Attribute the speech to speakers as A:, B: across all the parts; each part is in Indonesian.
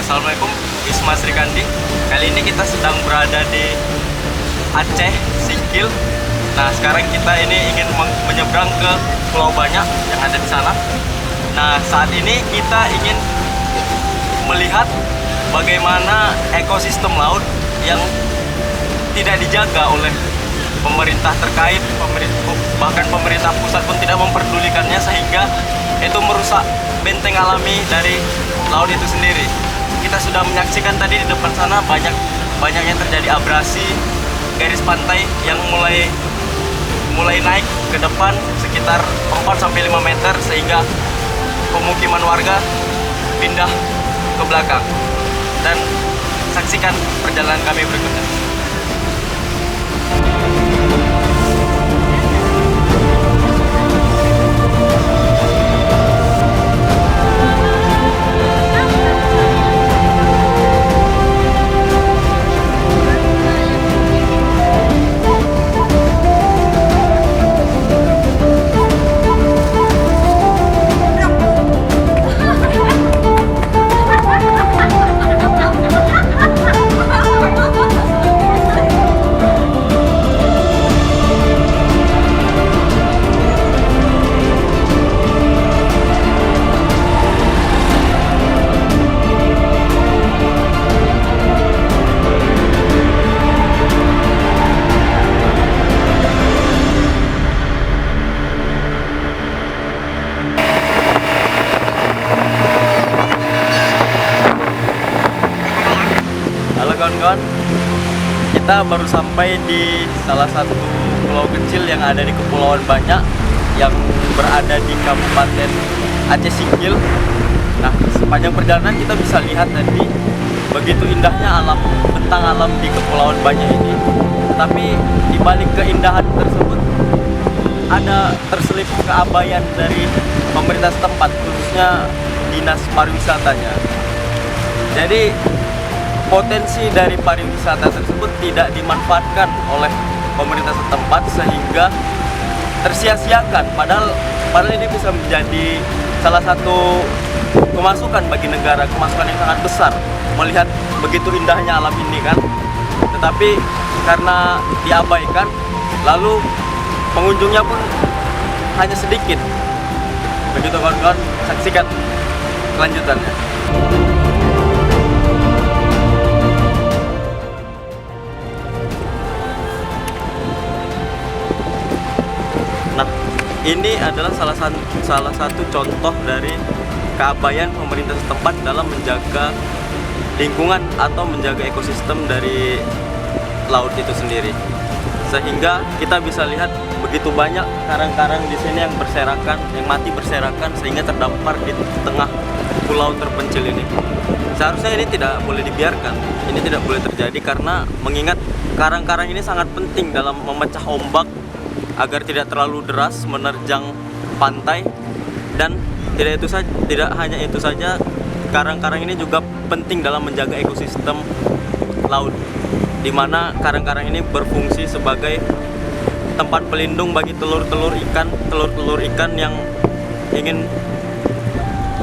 A: Assalamualaikum, Wisma Srikandi. Kali ini kita sedang berada di Aceh, Singkil. Nah, sekarang kita ini ingin menyeberang ke Pulau Banyak yang ada di sana. Nah, saat ini kita ingin melihat bagaimana ekosistem laut yang tidak dijaga oleh pemerintah terkait, bahkan pemerintah pusat pun tidak memperdulikannya, sehingga itu merusak benteng alami dari laut itu sendiri. Kita sudah menyaksikan tadi di depan sana banyaknya terjadi abrasi garis pantai yang mulai naik ke depan sekitar 4-5 meter, sehingga pemukiman warga pindah ke belakang. Dan saksikan perjalanan kami berikutnya. Kawan-kawan, kita baru sampai di salah satu pulau kecil yang ada di Kepulauan Banyak yang berada di Kabupaten Aceh Singkil. Nah, sepanjang perjalanan kita bisa lihat tadi begitu indahnya bentang alam di Kepulauan Banyak ini. Tetapi di balik keindahan tersebut ada terselip keabaian dari pemerintah setempat, khususnya dinas pariwisatanya. Jadi potensi dari pariwisata tersebut tidak dimanfaatkan oleh pemerintah setempat, sehingga tersia-siakan. Padahal ini bisa menjadi salah satu kemasukan bagi negara, kemasukan yang sangat besar melihat begitu indahnya alam ini kan. Tetapi karena diabaikan, lalu pengunjungnya pun hanya sedikit. Begitu kawan-kawan, saksikan kelanjutannya. Nah, ini adalah salah satu contoh dari keabaian pemerintah setempat dalam menjaga lingkungan atau menjaga ekosistem dari laut itu sendiri. Sehingga kita bisa lihat begitu banyak karang-karang di sini yang berserakan, yang mati berserakan, sehingga terdampar di tengah pulau terpencil ini. Seharusnya ini tidak boleh dibiarkan, ini tidak boleh terjadi, karena mengingat karang-karang ini sangat penting dalam memecah ombak agar tidak terlalu deras menerjang pantai. Dan tidak hanya itu saja, karang-karang ini juga penting dalam menjaga ekosistem laut, di mana karang-karang ini berfungsi sebagai tempat pelindung bagi telur-telur ikan yang ingin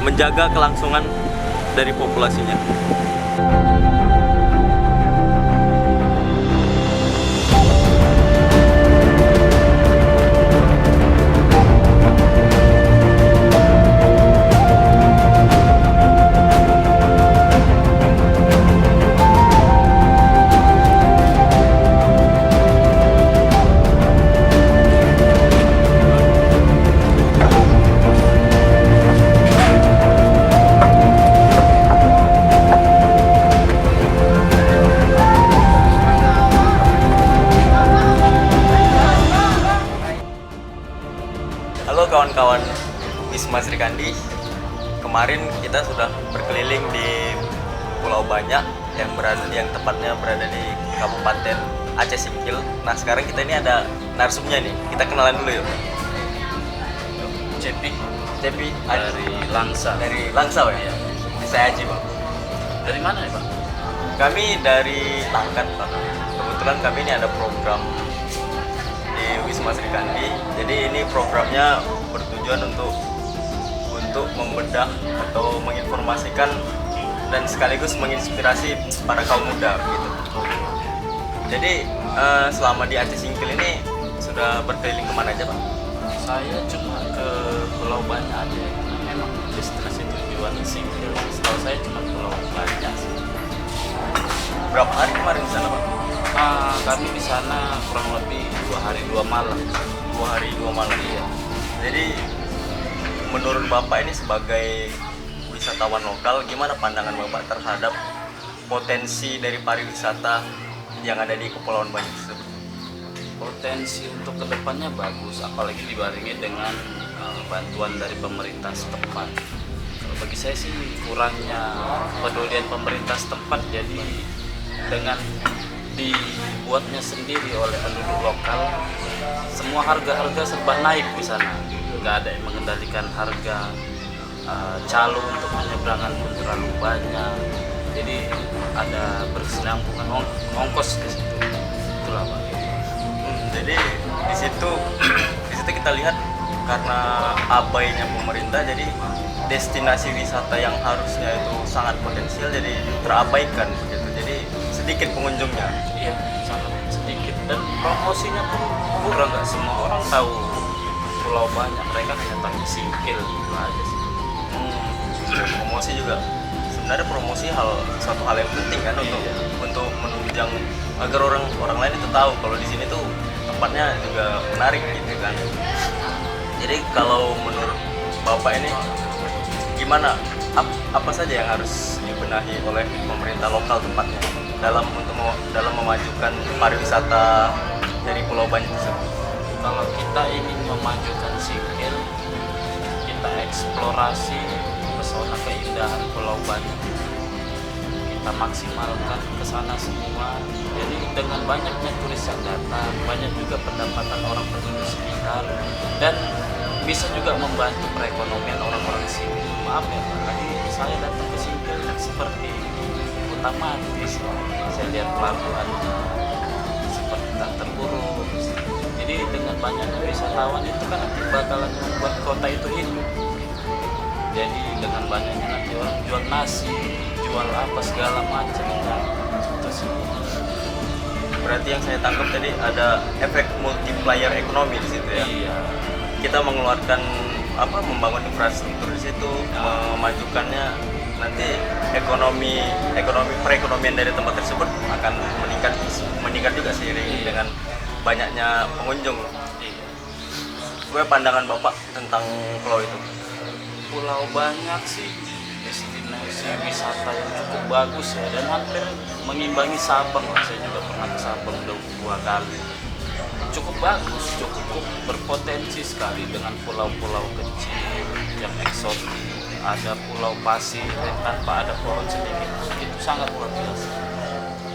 A: menjaga kelangsungan dari populasinya. Halo kawan-kawan Wisma Srikandi. Kemarin kita sudah berkeliling di Pulau Banyak yang tepatnya berada di Kabupaten Aceh Singkil. Nah, sekarang kita ini ada narsumnya nih. Kita kenalan dulu yuk.
B: Cepi
A: Cepi
B: dari Langsa.
A: Dari Langsa ya? Saya Haji, Bang.
B: Dari mana ya, Bang?
A: Kami dari Langkat, Bang. Kebetulan kami ini ada program di Wisma Srikandi. Jadi ini programnya bertujuan untuk membedah atau menginformasikan dan sekaligus menginspirasi para kaum muda gitu. Jadi selama di Aceh Singkil ini sudah berkeliling kemana aja Pak?
B: Saya cuma ke Pulau Banyak aja. Memang destinasi tujuan Singkil. Setahu saya cuma Pulau Banyak sih.
A: Berapa hari kemarin di sana Pak?
B: Kami di sana kurang lebih 2 hari 2 malam.
A: 2 hari 2 malam.
B: Iya.
A: Jadi menurut Bapak ini sebagai wisatawan lokal, gimana pandangan Bapak terhadap potensi dari pariwisata yang ada di Kepulauan Banyak tersebut?
B: Potensi untuk kedepannya bagus, apalagi dibarengi dengan bantuan dari pemerintah setempat. Kalau bagi saya sih kurangnya kepedulian pemerintah setempat, jadi dengan dibuatnya sendiri oleh penduduk lokal, semua harga-harga serba naik di sana. Nggak ada yang mengendalikan harga, calo untuk penyeberangan pun terlalu banyak. Jadi ada berkesinambungan ongkos ke situ. Itulah Pak.
A: Jadi di situ kita lihat karena abainya pemerintah, jadi destinasi wisata yang harusnya itu sangat potensial jadi terabaikan begitu. Jadi sedikit pengunjungnya.
B: Iya, sangat sedikit, dan promosinya pun kurang. Nggak semua orang tahu Pulau Banyak, mereka hanya tahu Singkil gitu aja sih.
A: Promosi juga sebenarnya suatu hal yang penting kan untuk menunjang agar orang lain itu tahu kalau di sini tuh tempatnya juga menarik gitu kan. Jadi kalau menurut Bapak ini gimana, apa saja yang harus dibenahi oleh pemerintah lokal tempatnya dalam memajukan pariwisata dari Pulau Banyak tersebut?
B: Kalau kita ingin memajukan Singkil, kita eksplorasi pesona keindahan Pulau Banyak, kita maksimalkan ke sana semua. Jadi dengan banyaknya turis yang datang, banyak juga pendapatan orang penduduk sekitar, dan bisa juga membantu perekonomian orang-orang sini. Maaf ya Pak, tadi saya datang ke Singkil seperti otomatis, saya lihat pelabuhan seperti tak terurus. Jadi dengan banyaknya wisatawan itu kan nanti bakalan membuat kota itu hidup. Jadi dengan banyaknya nanti orang jual nasi, jual apa segala macam, itu sih.
A: Berarti yang saya tangkap tadi ada efek multiplier ekonomi di situ ya.
B: Iya.
A: Kita mengeluarkan membangun infrastruktur di situ, memajukannya, nanti perekonomian dari tempat tersebut akan meningkat juga seiring dengan banyaknya pengunjung.
B: Iya.
A: Gue pandangan Bapak tentang pulau itu.
B: Pulau Banyak sih destinasi wisata yang cukup bagus ya, dan hampir mengimbangi Sabang. Saya juga pernah ke Sabang 2 kali. Cukup bagus, cukup berpotensi sekali dengan pulau-pulau kecil yang eksotis. Ada pulau pasir yang tanpa ada pohon sedikit, itu sangat luar biasa.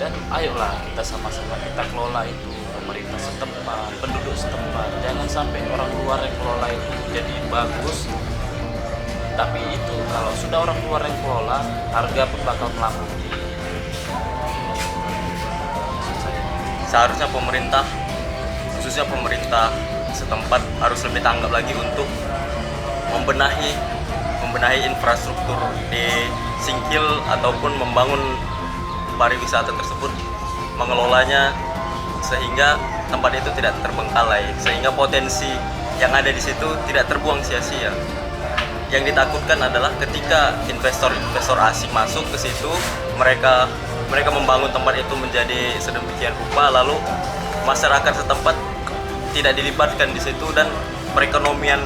B: Dan ayolah kita sama-sama kita kelola itu, pemerintah setempat, penduduk setempat. Jangan sampai orang luar yang kelola itu jadi bagus, tapi itu kalau sudah orang luar yang kelola, harga pun bakal melambung.
A: Seharusnya pemerintah, khususnya pemerintah setempat, harus lebih tanggap lagi untuk membenahi infrastruktur di Singkil ataupun membangun pariwisata tersebut, mengelolanya sehingga tempat itu tidak terbengkalai, sehingga potensi yang ada di situ tidak terbuang sia-sia. Yang ditakutkan adalah ketika investor asing masuk ke situ, mereka membangun tempat itu menjadi sedemikian rupa, lalu masyarakat setempat tidak dilibatkan di situ, dan perekonomian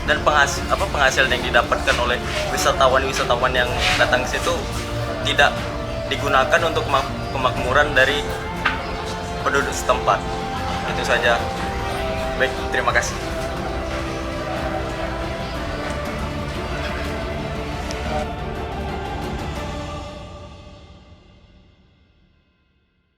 A: dan penghasilan yang didapatkan oleh wisatawan yang datang ke situ tidak digunakan untuk kemakmuran dari penduduk setempat. Itu saja. Baik, terima kasih.